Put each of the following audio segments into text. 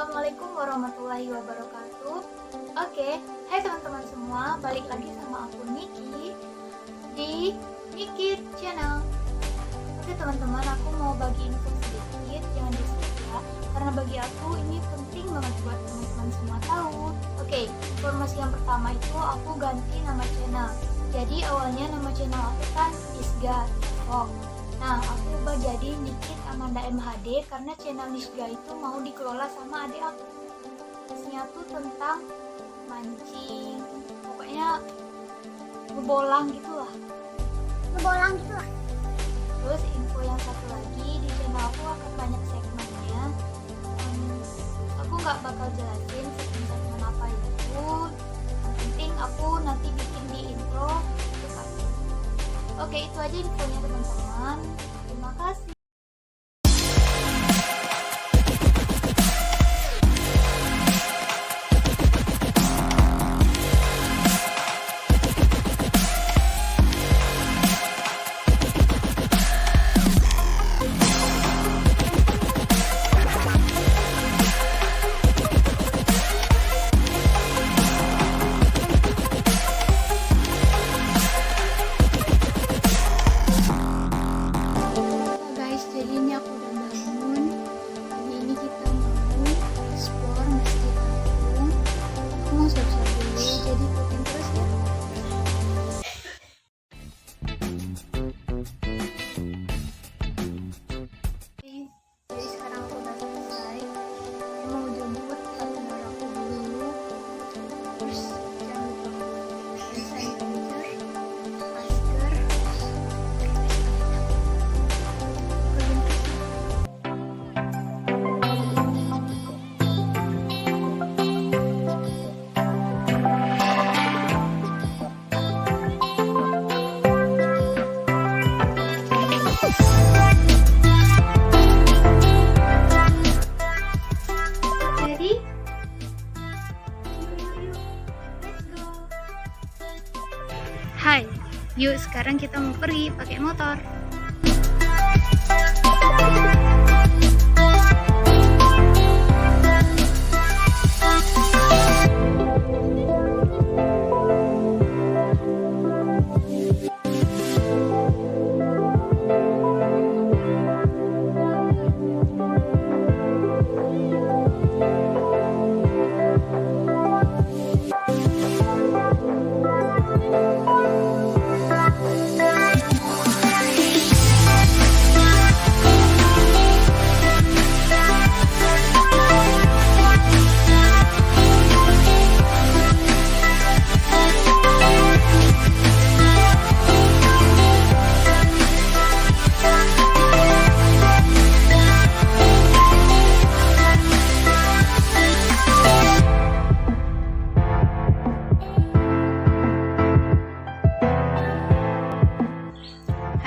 Assalamualaikum warahmatullahi wabarakatuh. Oke, hai teman-teman semua, balik lagi sama aku Niki di Niki Channel. Oke teman-teman, aku mau bagi info sedikit, jangan di-skip ya, karena bagi aku ini penting banget buat teman-teman semua tahu. Oke, informasi yang pertama itu aku ganti nama channel. Jadi awalnya nama channel aku kan Nisga Vlog. Nah, aku ubah jadi Nikit Amanda MHD karena channel Nisga itu mau dikelola sama adik aku. Isinya tuh tentang mancing, pokoknya ngebolang gitulah. Terus info yang satu lagi, di channel aku akan banyak segmennya. Aku nggak bakal jelasin segmen apa itu. Yang penting aku nanti bikin di intro. Oke, itu aja infonya teman-teman. Terima kasih. Hai, yuk sekarang kita mau pergi pakai motor.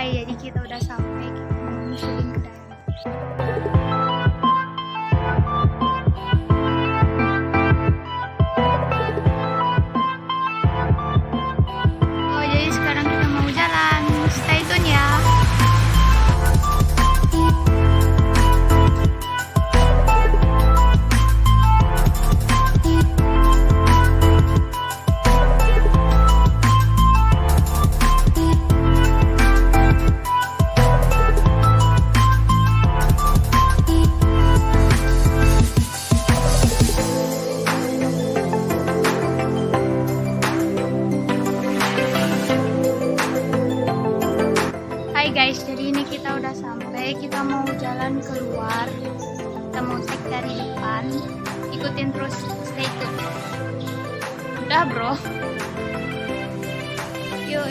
Jadi kita udah sampai, kita mau nyusulin ke dalam. Oh, jadi sekarang kita mau jalan. Stay tune ya. Guys, jadi ini kita udah sampai, kita mau jalan keluar, kita mau cek dari depan, ikutin terus, stay tune. Udah bro, yuk.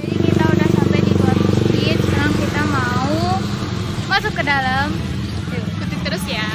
Jadi kita udah sampai di luar masjid, sekarang kita mau masuk ke dalam. Yuk, ikutin terus ya.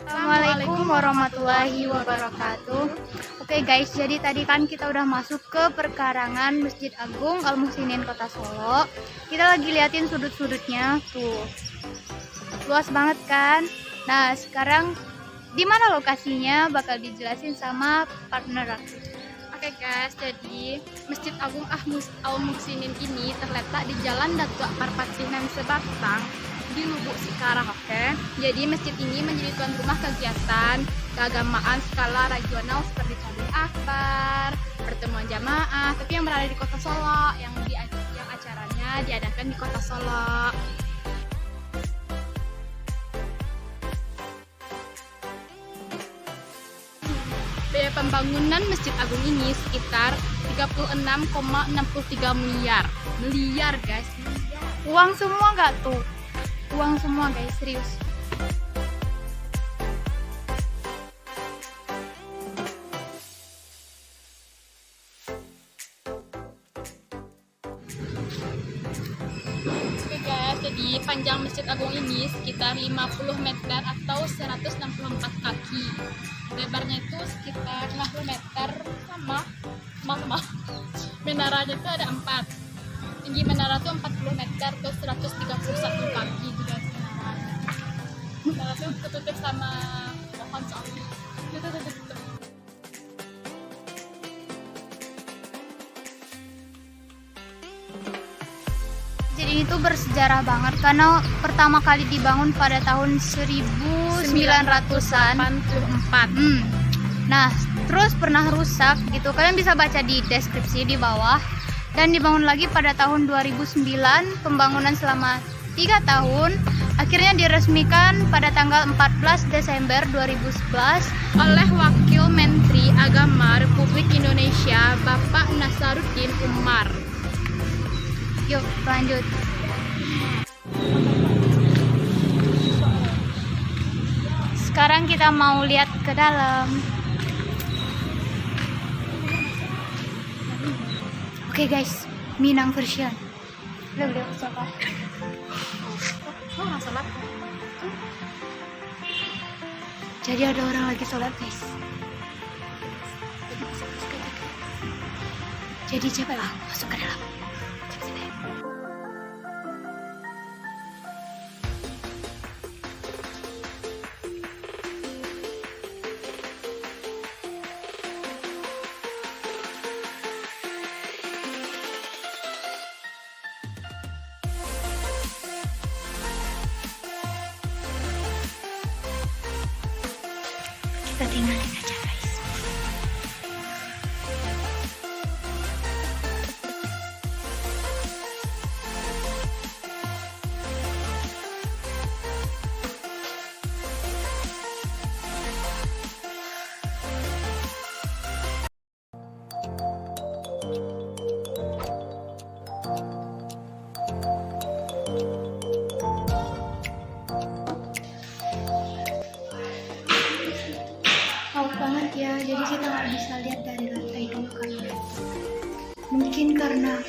Assalamualaikum warahmatullahi wabarakatuh. Oke guys, jadi tadi kan kita udah masuk ke perkarangan Masjid Agung Al Muhsinin Kota Solo. Kita lagi liatin sudut-sudutnya tuh, luas banget kan. Nah sekarang di mana lokasinya bakal dijelasin sama partner aku. Oke guys, jadi Masjid Agung Al Muhsinin ini terletak di Jalan Datuk Parpatinan Sebatang di Lubuk Cikarang. Oke, jadi masjid ini menjadi tuan rumah kegiatan keagamaan skala regional seperti Tabligh Akbar, pertemuan jamaah, tapi yang berada di Kota Solo, yang acaranya diadakan di Kota Solo. Biaya pembangunan Masjid Agung ini sekitar 36,63 miliar guys. Uang semua nggak tuh? Uang semua guys, serius. Oke guys, jadi panjang Masjid Agung ini sekitar 50 meter atau 164 kaki. Lebarnya itu sekitar 50 meter sama. Menaranya itu ada 4. Tinggi menara itu 40 meter atau 131 kaki juga menaranya. Menara itu ketutup sama pohon soalnya. Tutup. Jadi itu bersejarah banget karena pertama kali dibangun pada tahun 1984. Nah, terus pernah rusak gitu. Kalian bisa baca di deskripsi di bawah. Dan dibangun lagi pada tahun 2009, pembangunan selama 3 tahun. Akhirnya diresmikan pada tanggal 14 Desember 2011 oleh Wakil Menteri Agama Republik Indonesia Bapak Nasaruddin Umar. Yuk lanjut. Sekarang kita mau lihat ke dalam. Oke guys, Minang version. Udah siapa? Oh, salat. Jadi ada orang lagi sholat guys. Jadi cepatlah masuk ke dalam. Kita tinggalin aja guys. Banget ya, jadi kita nggak bisa lihat dari lantai 2 kali. Mungkin karena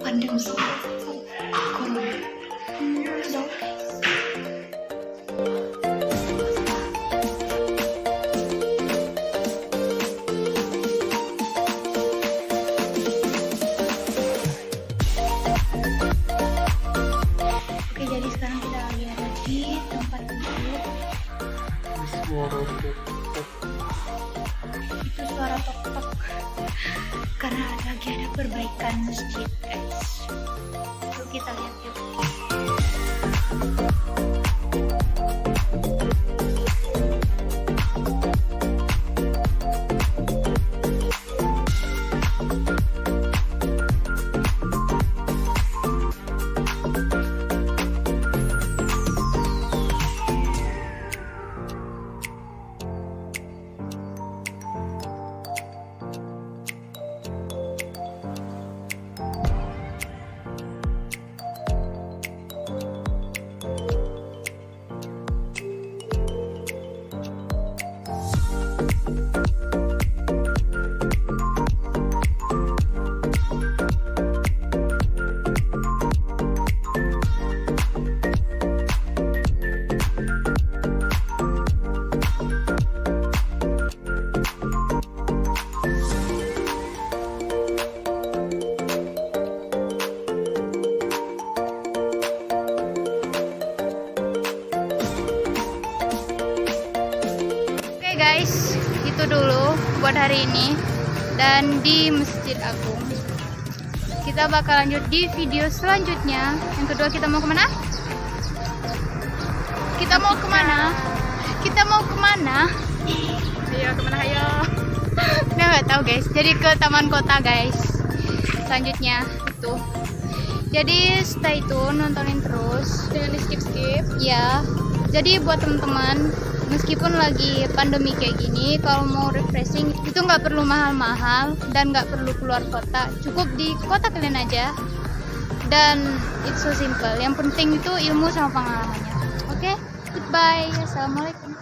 pandemi corona. So, oke, jadi sekarang kita lagi ada di tempat duduk. Itu suara tok-tok karena lagi ada perbaikan masjid guys. Yuk kita lihat yuk. hari ini dan di Masjid Agung. Kita bakal lanjut di video selanjutnya. Yang kedua, kita mau kemana? Kita mau kemana? Kita mau kemana? Ayo kemana? Ayo. Nah, nggak tahu guys. Jadi ke taman kota guys. Selanjutnya itu. Jadi setelah itu nontonin terus. Jangan di skip. Ya. Jadi buat teman-teman, meskipun lagi pandemi kayak gini, kalau mau refreshing itu nggak perlu mahal-mahal dan nggak perlu keluar kota. Cukup di kota kalian aja. Dan it's so simple. Yang penting itu ilmu sama pengalamannya. Oke, goodbye. Assalamualaikum.